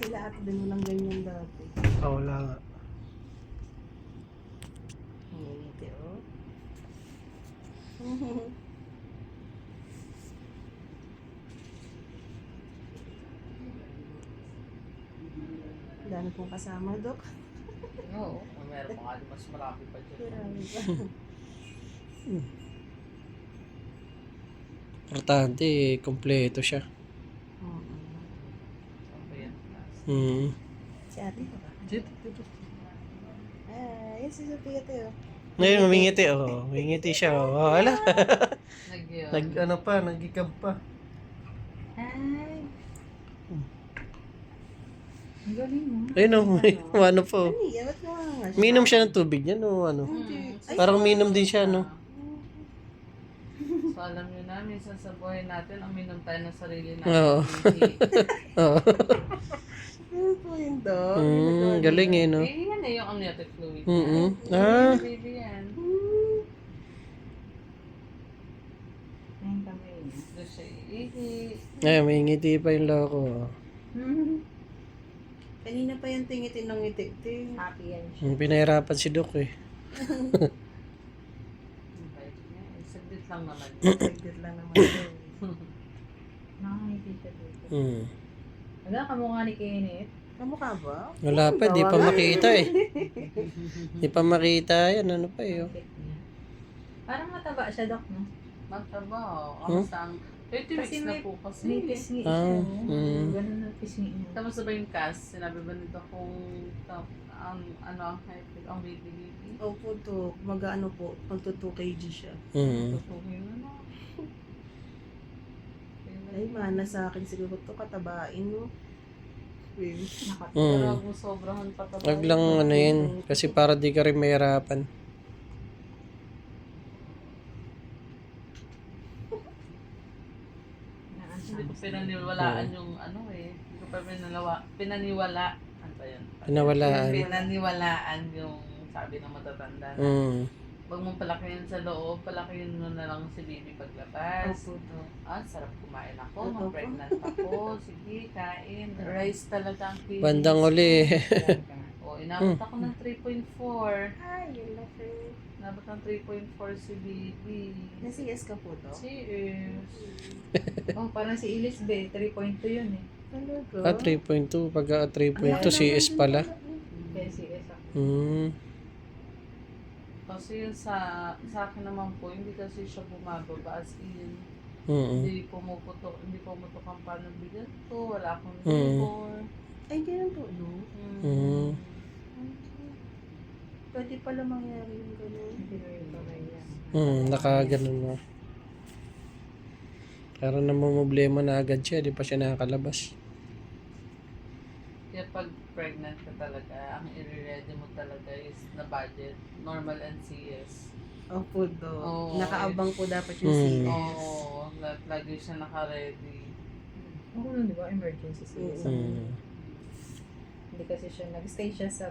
Sila ate din mo lang ganyan dati. Wala nga. Ngiti, oh. Dami pong kasama, Dok. Oo, meron pa nga mas marami pa dyan. Marami pa. Importante, kompleto siya. Saan ba yan? Si ate pa ba? Dito. Yan si Sophia tayo. Ngayon, humingiti, oh. Humingiti siya, oh. Ala. Nag-yun. Nag-ikab pa. Ay. Ang galing mo. Ayun, oh. Ano po. Ano yan? Ba't nga siya? Minom siya ng tubig niya, no? Ano? Ay, Parang minom din siya, no? So alam nyo na, minsan sa buhay natin, uminom tayo ng sarili natin. Oo. Oo. Ano po yun, Dok? Galing eh, no? Yan eh, yung amniotic fluid. Ah. Baby yan. Ayun kamay niya. Doon siya iihi. Ay, may ngiti pa yung loko. Oh. Kanina pa yan tingitin ng ngiti. Happy yan siya. Pinahirapan si Doc eh. Saglit lang naman. Saglit lang naman yun. Nakangiti siya dito. Hmm. Wala, kamukha ni Kenneth. Kamukha ba? Wala pa, di pa makita eh. Di pa makita yan, ano pa eh. Oh. Cute niya. Parang mataba siya, Dok, no? Mataba. Kamusta ang 30 weeks na po kasi. May pisngi siya. Ah, no? Ganun na pisngi mo. Kamusta ba yung cast? Sinabi ba nito kung ang baby? Opo, Dok. Mag-ano po, magto 2 kg siya. Tutuhin na na. Ay, mana sa akin siguro to katabain, no? Baby. Pero kung sobrahan pa ka Wag lang ano yun, kasi para di ka rin mahirapan. Hindi ko pinaniwalaan yung ano eh. Hindi ko pa pinaniwalaan. Ano ba yun? Pinawalaan. Pinaniwalaan yung sabi ng matatanda na huwag mong palakihin sa loob, palakihin mo na lang si baby paglabas. Opo, Dok. Sarap kumain ako, Opo. mag-pregnant ako. Sige, kain. Rice talaga ang kinis. Bandang uli. Inabot ako ng 3.4. Ay, yun na, friend. Inabot ng 3.4 si baby. Nasi-yes ka po, Dok? Cheers. Oh, parang si Elizabeth, 3.2 yun eh. Talaga? 3.2. Pagka 3.2, CS pala. Kaya si Esa. Kasi yun sa akin naman po, hindi kasi siya bumababa as in. Hindi pumuputok ang panabigat ko, wala akong labor. Ay, ganun po, no? Pwede pala mangyari yung ganun. Hindi mo yung kamay niya. Nakaganon mo. Pero namumblema na agad siya, di pa siya nakakalabas. Kaya pag pregnant ka talaga, ang i-ready mo talaga is na budget, normal and CS. Opo, Dok. Oo. Nakaabang po dapat yung CS. Oo, lagi siya naka-ready. Oo, di ba? Emergency si Esa. Hindi kasi siya, nag-stay siya sa,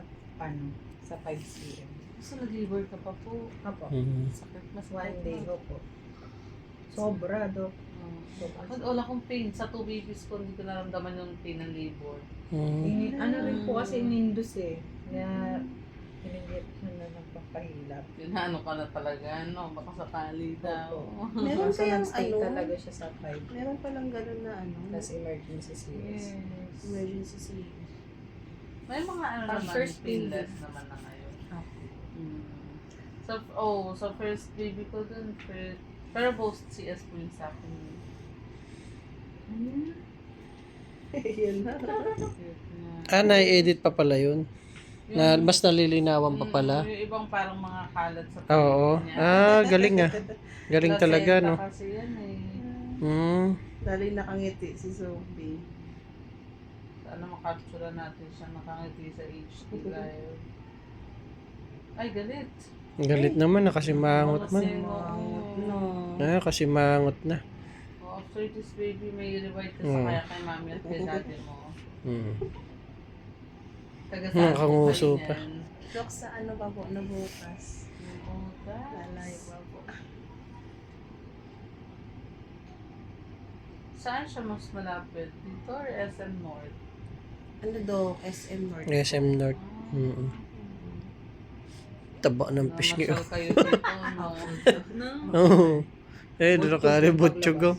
sa 5 cm. So, nag-labor ka pa po. Apo. Sakit, mas One day ko po. Sobra, Dok. Wala akong pain. Sa 2 babies ko, hindi ko naramdaman yung pain ng labor. Ano rin po kasi inindus eh. Na in-injection na nagpapahilap. Ano ka na talaga, no? Baka sakali daw. Meron So, kayang nag-stay ano? talaga siya sa 5. Meron palang ganun na ano? Tapos emergency CS. Yes. Emergency CS. May mga ano Pag naman, first painless naman na ngayon. So first baby ko dun, pero both CS po yung sa akin. Yan na. Cute na. Na-edit pa pala yun. Na, mas nalilinawan pa pala. Yung ibang parang mga kalat sa Oo. niya. Galing ah. Galing talaga, no? Placenta kasi yan eh. Dali nakangiti si Sophie. Sana makaptura natin siya nakangiti sa HD live. Ay, galit. Galit naman na kasi mangot man. No. Kasi mangot na. After this baby, may reward ka sa kaya kay mami at kay daddy mo. Taga saan po Nakanguso kayo pa. niyan? Dok, sa ano pa po? Nabukas. Bukas. Lalay pa po. Saan siya mas malapit? Dito or SM North? Ano do? SM North. SM North. Taba ng fish ngayon. Namasyal kayo dito, no? Oo. Eh, doon ka rin butchog oh.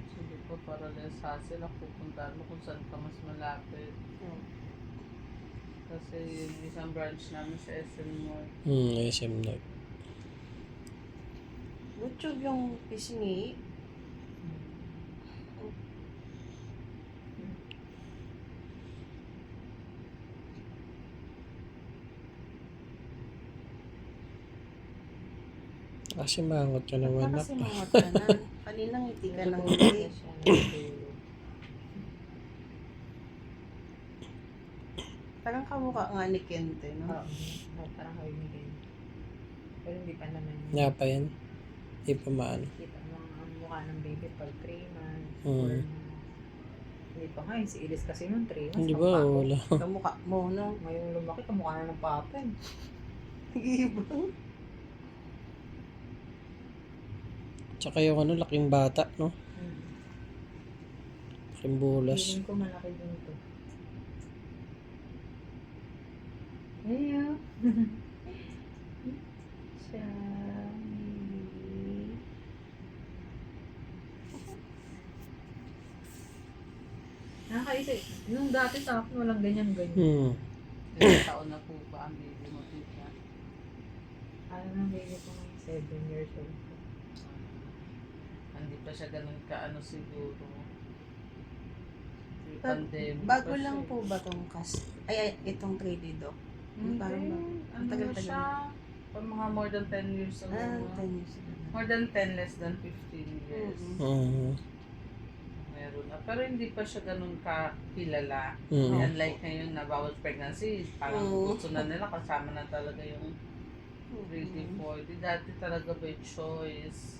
Sige po, para less hassle ako pupuntahan mo kung saan ka mas malapit. Kasi yung isang branch namin sa SM Mall. SM North. Butchog yung pisngi. Kasi mangot ka naman Kasi na. mga tanan. Kanina ngiti ka ng ngiti. Parang kamukha nga ni Kente, no? Oo. Parang kami ni Ken. Pero hindi pa naman. Nga pa yan. Di pa maano. Kita mo ang mukha ng baby pag 3 months. Mm. Hindi pa nga. Si Ilis kasi nung 3 months. Hindi ba? Wala. Kamukha mo, no? Ngayong lumaki, kamukha na ng papa. Nag-iibang. Tsaka yung ano, laking bata, no? Laking bulas. Feeling ko malaki din to. Ayaw. Siya. Nakakaisip. Nung dati sa akin, walang ganyan-ganyan. Ilang taon na po ba ang baby mo dito? Alam ng baby ko ngayon, 7 years old. Hindi pa siya ganun kaano siguro. May Bag- pandemic Bago pa lang siya. po ba tong ay, itong 3D doc? Hindi, Parang ano tagal-tagal. na siya? Pag mga more than 10 years ago. 10 years ago na. More than 10, less than 15 years. Meron na. Pero hindi pa siya ganun kakilala. Unlike ngayon na bawat pregnancy, parang gusto na nila kasama na talaga yung 3D, 4D. Dati talaga by choice.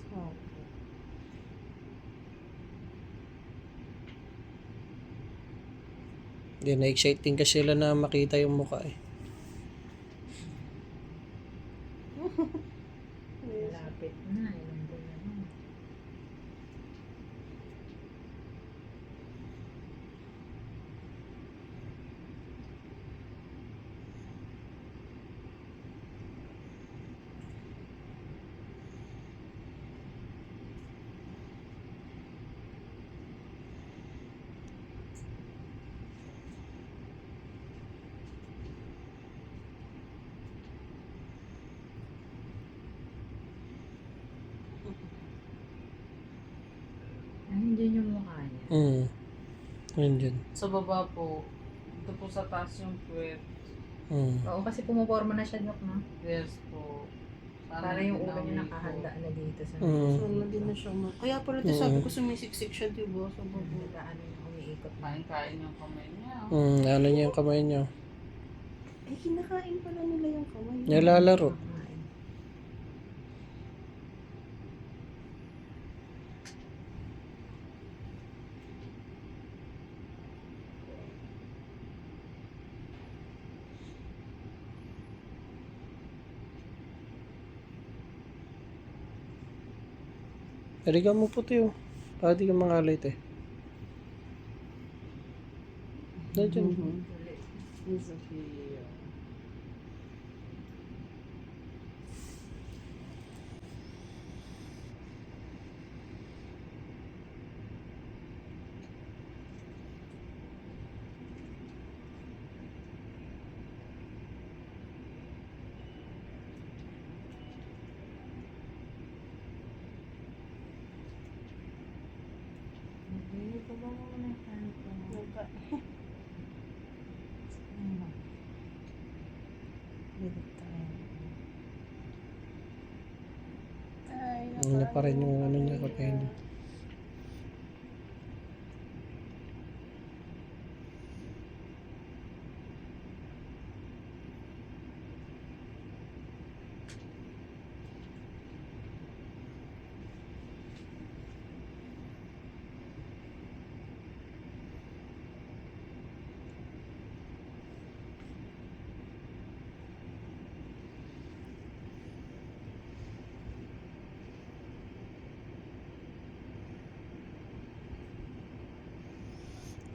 Hindi, na-exciting kasi sila na makita yung mukha eh. Malapit na. Ilang buwan na. Nandiyan yung mukha niya. Yun yun. Sa baba po, ito po sa taas yung puwet. Oo, kasi pumuporma na siya, Dok, no? Yes po. Para yung ulo niya nakahanda na dito sa So, hindi na siya kaya pala ito sabi ko sumisiksik siya, diba? Sa baba. Nagaano na umiikot. Kain-kain yung kamay niya. Ano niya yung kamay niya. Ay, kinakain pala nila yung kamay. Nilalaro. Eriga mo puti oh. Para di ka mangalit eh. Diyan. It's okay. Ito ba mo na Ay, Ano pa rin yung ano niya kapay niya.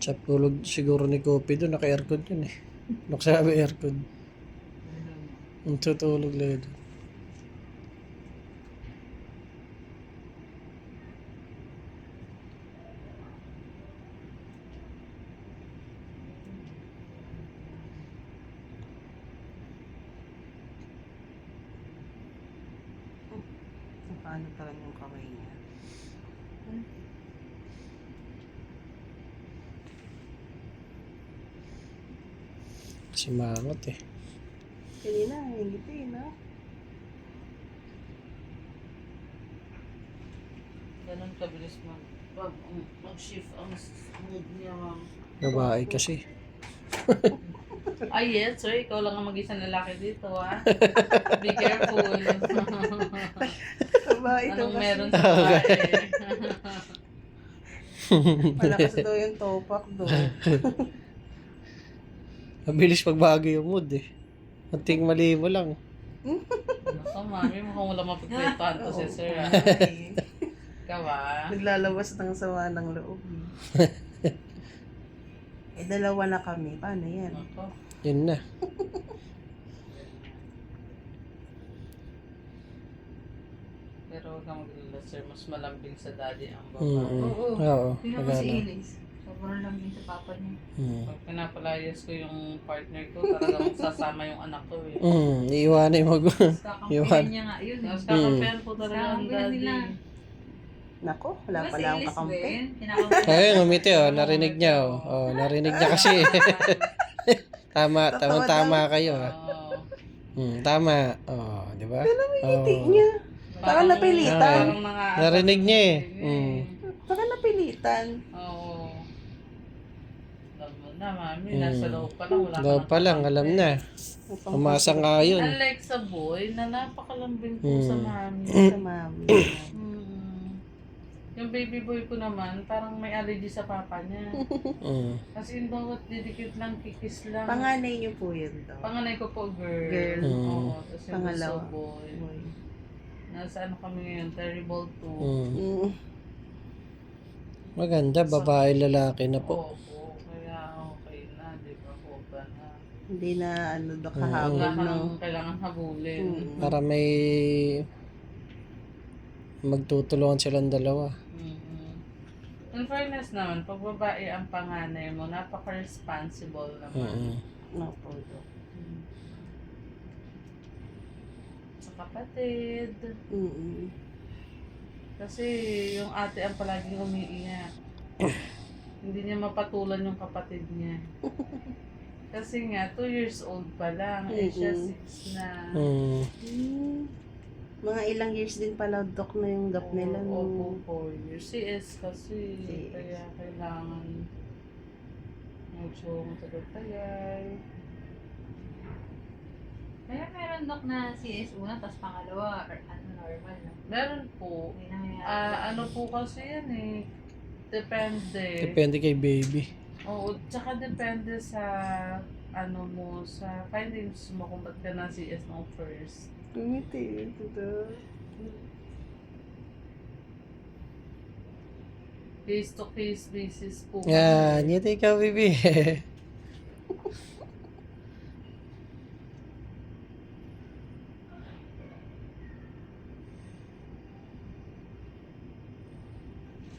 Sa tulog siguro ni Kopi doon, naka-aircon yun eh. Nakasabi aircon. Ang tutulog lang yun. Paano talaga yung kamay niya? Kasi mangot eh. Kanina, hingit eh, no? Ganun kabilis mag-shift ang mood niya, ma'am. Babae kasi. Ay, yes, sir. Ikaw lang ang mag-isang lalaki dito, ha? Be careful. Babae daw Anong kasi. meron sa babae? Malakas daw yung topak doon. Mabilis pagbago yung mood eh. Kunting mali mo lang. Nako, mami, mukhang wala mapagkwentuhan to si sir, ha? Ay, Ikaw, ha? naglalabas ng sawa ng loob. Eh, dalawa na kami. Paano yan? Nako. Yun na. Pero huwag kang maglala, sir. Mas malambing sa daddy ang Mm. babae. Oo. Tingnan mo si Pagano. Ilis. Sobrang lang din sa papa niya. Pag pinapalayas ko yung partner ko, talagang sasama yung anak ko, eh. Iiwanan yung Tapos Yun. kakampihan niya nga yun. Tapos kakampihan po talaga ang Kakampihan daddy. nila. Nako, wala Diba si pala akong Ilis ba kakampi. yun? Kinakampihan. Ayun, umiti oh. Narinig niya oh. Oh, narinig niya kasi. Tama kayo ah. Oo. Tama. Oh, di ba? Ngiti niya. Baka napilitan. Parang mga Narinig niya eh. Baka napilitan. Oo. Alam mo na, mami. Nasa loob pa lang. Wala ka Daw nang pa lang, kakampi. alam na. Umasa nga yun. Unlike sa boy, na napakalambing po sa mami. Sa mami. Yung baby boy ko naman, parang may allergy sa papa niya. As in, bawat didikit lang, kikis lang. Panganay niyo po yun daw. Panganay ko po, girl. Girl. Oo. Tapos yung Pangalawa. bunso, boy. Boy. Nasa ano kami ngayon, terrible 2. Mm. Maganda, babae, lalaki na po. Oo, kaya okay na, di ba? Hopa na. Hindi na ano daw Wala kahabol, ka no? nang kailangan habulin. Para may magtutulungan silang dalawa. In fairness naman, pag babae ang panganay mo, napaka-responsible naman. Opo. Sa kapatid. Kasi yung ate ang palaging umiiyak. Hindi niya mapatulan yung kapatid niya. Kasi nga, 2 years old pa lang. Eh, siya 6 na. Mga ilang years din pala dok na yung gap nila. Oo, 4 years. CS kasi. CS. Kaya kailangan medyo matagal-tagal. Kaya meron dok na CS una, tapos pangalawa, or ano, normal, no? Meron po. May nangyayari. Ano po kasi yan eh. Depende. Depende kay baby. Oo, tsaka depende sa ano mo, sa findings mo kung ba't ka na CS no first. Kumiti. Ito. Case to case basis po. Yan, yun ikaw, baby.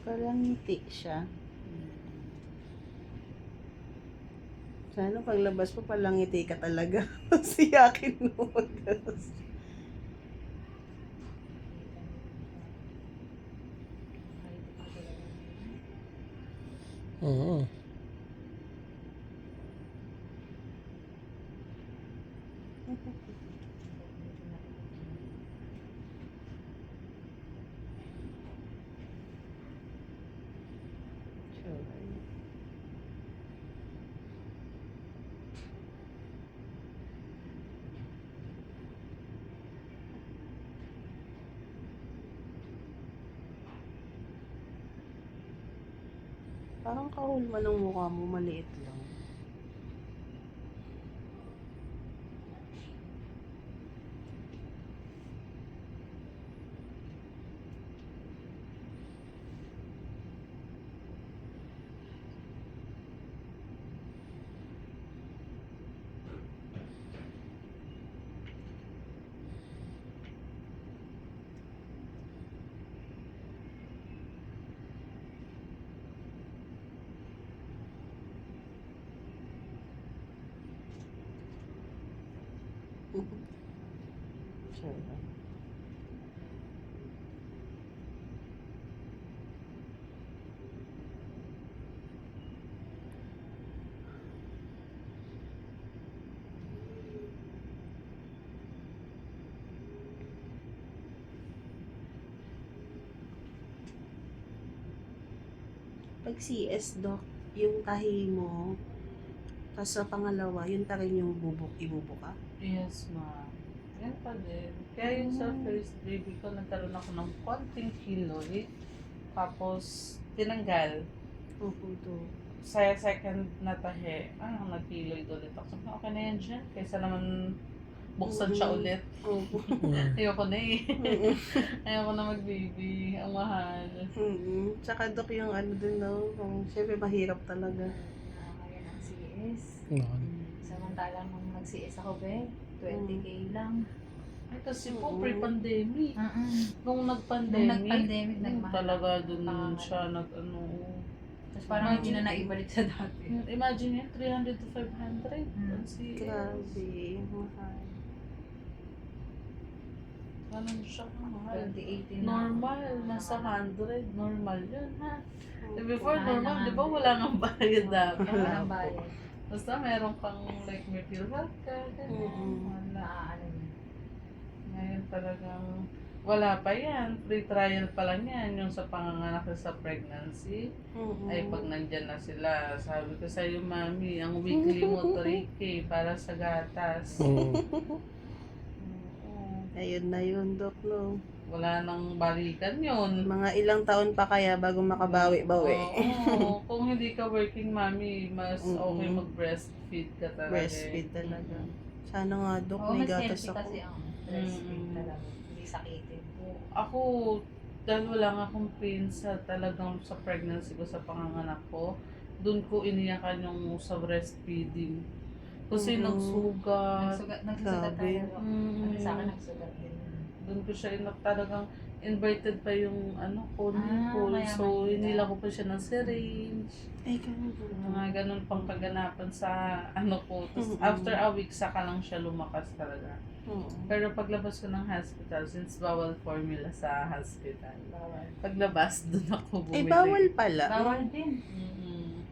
Parang ngiti siya. Sana paglabas mo palang ngiti ka talaga. Siyakin mo. Oo. Parang kahulma ng mukha mo, maliit lang. Sure. Pag CS, Doc, yung tahi mo, tapos sa pangalawa, yun pa rin yung ibubuka. Yes, ma'am. Yan pa din. Kaya yung sa first baby ko, nagkaroon ako ng konting keloid. Tapos, tinanggal. Opo, to. Sa second na tahi, nag-keloid ulit ako. Sabi ko, okay na yan dyan. Kaysa naman buksan siya ulit. Opo. Ayoko na eh. Ayoko na mag-baby. Ang mahal. Tsaka, Doc, yung ano dun, no? Siyempre, mahirap talaga. Ngayon ang CS. Yan. Samantalang nung nag-CS ako, 20K lang. Ay, kasi po, Oo. pre-pandemic. Nung Nung nag-pandemic, nag-pandemic, nagmahal. talaga dun Panganganak. siya nag-ano. Tapos parang hindi na naibalik sa dati. Imagine yun, 300 to 500. Mm. CS. Grabe. Mahal. Ganun siya kamahal. 2018 na. Normal, nasa 100. Normal yun, ha? Opo. Before, Mahal normal, na di ba wala nang bayad dapat? Wala nang bayad. Basta meron kang, like, may PhilHealth ka, ganyan. Mm. Wala. Naaano niya. Ngayon talagang, wala pa yan. Free trial pa lang yan. Yung sa panganganak sa pregnancy. Ay, pag nandyan na sila, sabi ko sa'yo, mami, ang weekly mo 3K para sa gatas. Mm. Oo. Ayun na yun, Doc, no? Wala nang balikan yun. Mga ilang taon pa kaya bago makabawi-bawi. Oo. Kung hindi ka working mommy, mas Mm-mm. okay mag-breastfeed ka talaga. Breastfeed talaga. Sana nga, Doc, Oo, may mas gatas healthy ako. kasi ang breastfeed Mm. talaga. Hindi sakitin. Ako, dahil wala nga akong pain sa talagang sa pregnancy ko, sa panganganak ko, doon ko iniyakan yung sa breastfeeding. Kasi Mhm. nagsugat. Nagsusugat Grabe. tayo. Mm. Ano sa akin nagsugat din. Doon ko siya talagang invited pa yung ko, nipple. kaya So, mahirap. hinila ko pa siya ng syringe. Ay, ganun po. Mga ganun pang kaganapan sa ko. Tapos Mhm. after a week, saka lang siya lumakas talaga. Oo. Pero paglabas ko ng hospital, since bawal formula sa hospital, Bawal. paglabas, doon ako Eh, bumili. bawal pala. Bawal din. Mm-mm.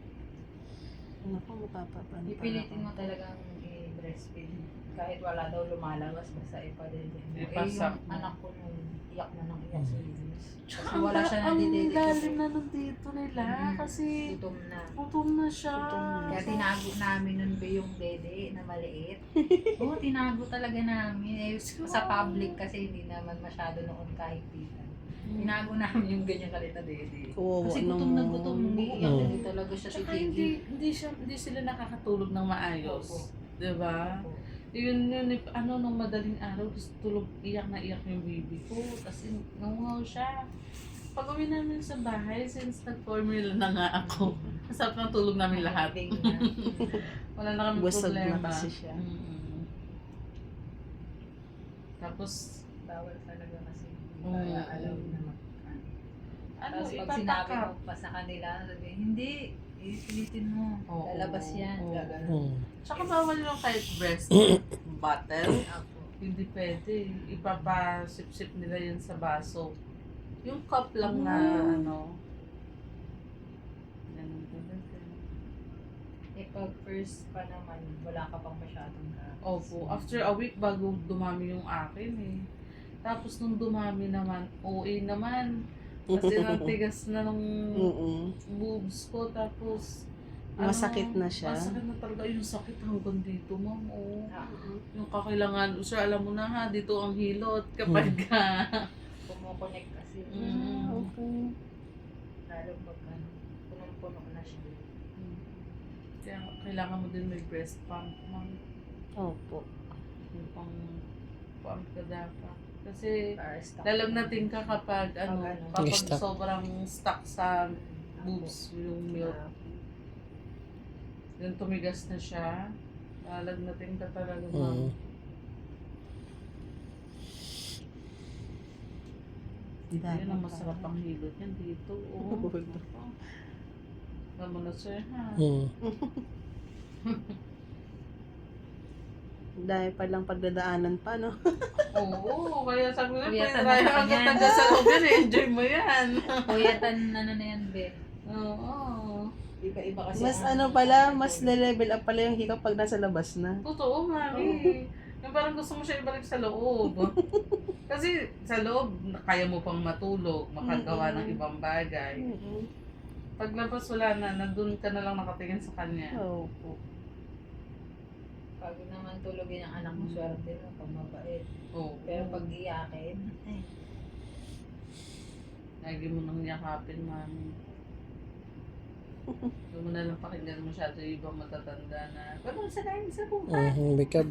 Naku, mapapapan pa Ipilitin mo ako. talagang i-breastfeed. Kahit wala daw lumalabas, basta ipadede mo. Ipasak yung mo. anak ko nung iyak na ng iyak sa linis. Kasi wala siya Ang nadidede lalim na nung dito nila kasi gutom na. gutom na siya. Gutom na. Kaya tinago namin nun ba yung dede na maliit? Oo, tinago talaga namin. Eh, sa public kasi hindi naman masyado noon kahit pitan. Tinago namin yung ganyan kalit na dede. Kawawa Kasi gutom na naman. gutom, umiiyak Oo. hindi talaga siya Tsaka titigil. hindi sila nakakatulog ng maayos. Opo. Diba? Opo. Yun, nung madaling araw, gusto tulog, iyak na iyak yung baby ko. Kasi nangungaw siya. Pag uwi namin sa bahay, since nag-formula na nga ako, masarap ng tulog namin lahat. Big na. Wala na kami Busog na problema. kasi siya. Mm-mm. Tapos, Bawal talaga kasi. Oo. Kaya alaw na mag ano, Tapos pag sinabi ipatakap. mo pa sa kanila, sabi, hindi, ipilitin mo. Oo. Lalabas yan. Oo. Gaganon. Mm. Tsaka bawal yung kahit breast bottle. Ako. Hindi pwede. Ipapasip-sip nila yun sa baso. Yung cup lang na ano. Ganun, ganun, ganun. Eh pag first pa naman, wala ka pang masyadong gatas. Opo. After a week bago dumami yung akin eh. Tapos nung dumami naman, OA naman. Kasi natigas na ng Mm-mm. boobs ko. Tapos, Masakit na siya. Masakit na talaga yung sakit hanggang dito, ma'am. Oh. Ah, Yung kakailangan, sir, alam mo na ha, dito ang hilot kapag kumukonek kasi. Mm. Okay. Lalo pag ano, punong-puno na siya. Kaya kailangan mo din may breast pump, ma'am. Opo. Yung pang pump ka dapat. Kasi Para stock. lalagnatin ka kapag kapag Stuck. sobrang stuck sa boobs yung milk. Yung tumigas na siya, lalagnatin ka talaga, ma'am. Mm. Yun ang masarap ang hilot yan dito. Oh. Alam mo na, sir, ha? Mm. Dahil palang pagdadaanan pa, no? Oo, kaya sabi ko, Puyatan try na agad yan. hanggang sa loob yan, enjoy mo yan. Kuyatan ano na yan, be. Oo. Iba-iba kasi. Mas ang- mas level up pala yung hika pag nasa labas na. Totoo, mami. Yung parang gusto mo siya ibalik sa loob. Kasi sa loob, kaya mo pang matulog, makagawa ng ibang bagay. Paglabas wala na, nandun ka na lang nakatingin sa kanya. Opo. Pag naman tulogin ang anak mo, swerte mo, pag mabait. Oo. Pero pag iyakin, ay, Lagi mo nang yakapin, mami. Huwag mo na lang pakinggan masyado yung ibang matatanda na, pero sa kain sa buhay. Bikab.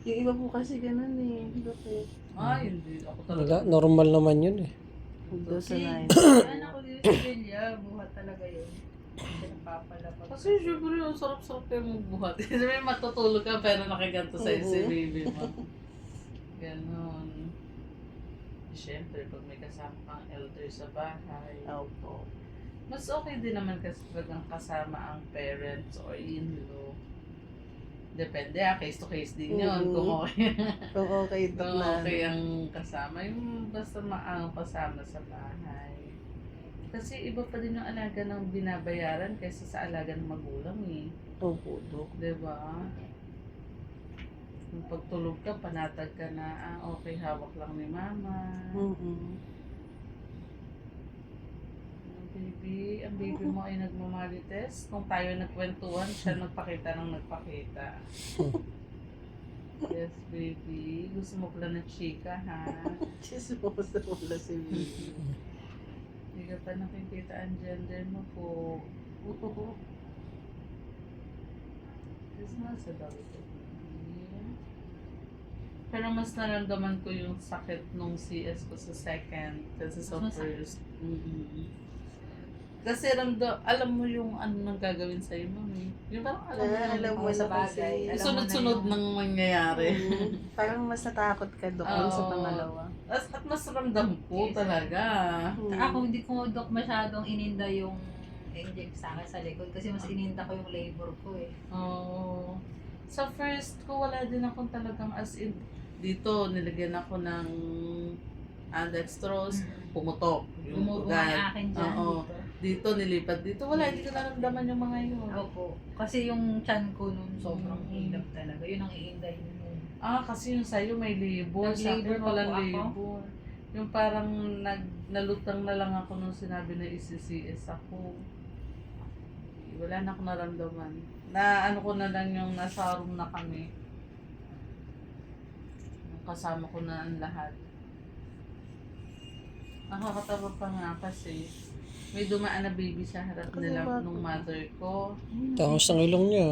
Yung iba po kasi ganun eh. Dok eh. Ay, hindi. Ako Wala, talaga. normal naman yun eh. Doon sa line. yan ako dito sa Belia, buhat talaga yun. Pinapapalapag. Kasi syempre, ang sarap-sarap kayo magbuhat. Kasi may matutulog ka pero nakaganto sa'yo si baby mo. Ganon. Siyempre, pag may kasama kang elder sa bahay, Opo. mas okay din naman kasi pag ang kasama ang parents or in-law. Depende case to case din yun. Kung okay, Kung okay, Dok kung na. okay ang kasama, yung basta maang kasama sa bahay. Kasi iba pa din yung alaga ng binabayaran kaysa sa alaga ng magulang eh. Opo, Dok. Diba? Kung pagtulog ka, panatag ka na, okay, hawak lang ni mama. Ang baby mo ay nagmamarites. Kung tayo nagkwentuhan, siya nagpakita ng nagpakita. Yes, baby. Gusto mo pala ng chika, ha? Diyos mo, gusto mo pala si baby. Hindi ka pa nakikita ang gender mo po. It's not so bad. Pero mas naramdaman ko yung sakit nung CS ko sa second kasi sa Mas masakit. first. Kasi alam mo yung ano nang gagawin sa'yo, mami. Yung parang alam mo Alam mo yung sa na bagay. kasi. Alam mo sunod-sunod na yung- nang mangyayari. Parang mas natakot ka doon sa Oo. pangalawa. At mas ramdam ko Yes. talaga. Ako hindi ko Dok masyadong ininda yung inject sa akin sa likod kasi mas ininda ko yung labor ko eh. Oo. Sa first ko, wala din akong talagang as in. Dito, nilagyan ako ng dextrose, pumutok. Yung Bumubuo ang ugat. akin dyan Oo. dito. Dito, nilipat dito. Wala, hindi ko naramdaman yung mga yun. Opo. Kasi yung chan ko nun sobrang Mm. hilap talaga. Yun ang iindahin mo. Kasi yung sa'yo may labor. Sa Nag-labor akin walang ako. labor. Yung parang nalutang na lang ako nung sinabi na isi-CS ako. Wala na akong naramdaman. Na ano ko na lang yung nasa room na kami. Kasama ko na ang lahat. Nakakatawa pa nga kasi may dumaan na baby sa harap nila nung mother ko. Tangos ng ilong niya.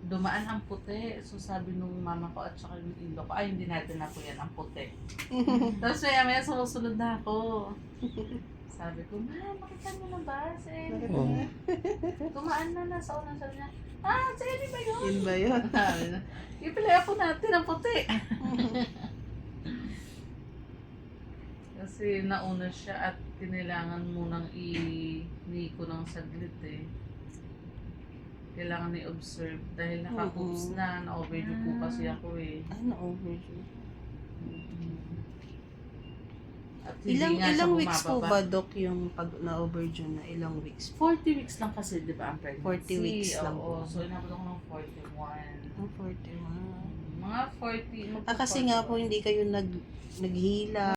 Dumaan ang puti. So sabi nung mama ko at saka yung ilo ko, ay hindi natin na po yan ang puti. Tapos maya sumusunod na ako. Sabi ko, ma, makita mo na ba? Si Ellie. Oo. Dumaan na nasa unang sabi niya, si Ellie ba yun? Yun ba yun? Sabi na, ipilay ako natin ang puti. Kasi nauna siya at kinailangan munang i-niko ng saglit eh. Kailangan i-observe dahil naka-coops na-overdue po kasi ako eh. Ano, overdue? At hindi nga siya Ilang weeks po bumababa. ba, Dok, yung pag na-overdue na? Ilang weeks? 40 weeks lang kasi, di ba, ang pregnancy? 40 weeks lang Oo, po. so inabot ako ng 41. 41. Mga 40. Kasi nga po, hindi kayo naghila.